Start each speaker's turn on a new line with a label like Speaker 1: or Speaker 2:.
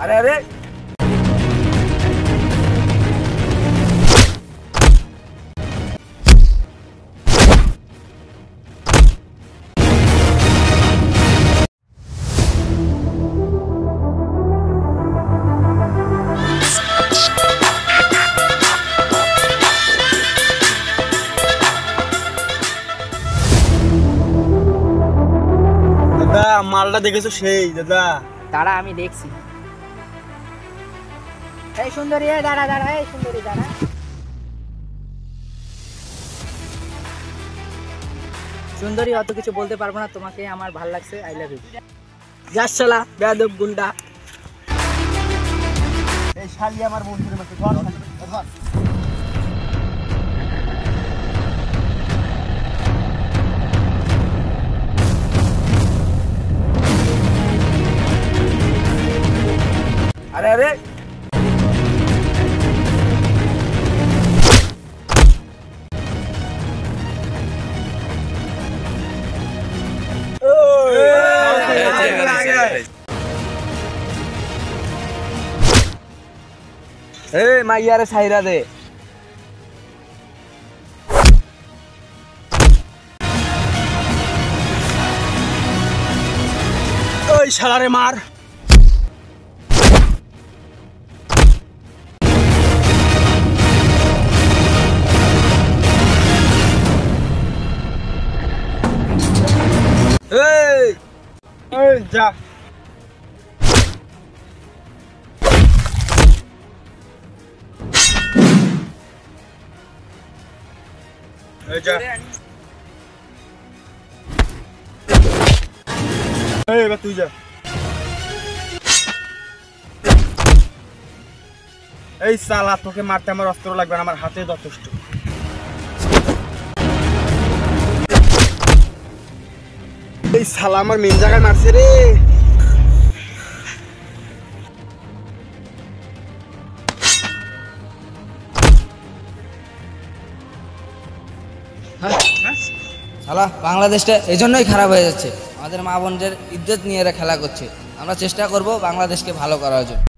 Speaker 1: अरे अरे দাদা মালটা দেখেছো সেই দাদা
Speaker 2: দাঁড়া আমি দেখছি। এই সুন্দরী দাঁড়া দাঁড়া, এই সুন্দরী দাঁড়া। সুন্দরী অত কিছু বলতে পারবো না, তোমাকে আমার ভালো লাগছে, আই লাভ ইউ। যাস শালা বেয়াদব গুন্ডা।
Speaker 1: এই শালি আমার বন্ধুর মতো ধর ধর। अरे अरे माइयारे साइरा दे शालारे मार जा जा तू जा এই শালা তোকে মারতে আমার অস্ত্র লাগবে না, আমার হাতে যথেষ্ট। এই শালা আমার মেন জায়গায় মারছে রে।
Speaker 3: শালা বাংলাদেশটা এই জন্যই খারাপ হয়ে যাচ্ছে, আমাদের মা বোনদের ইজ্জত নিয়ে এরা খেলা করছে। আমরা চেষ্টা করব বাংলাদেশকে ভালো করার জন্য।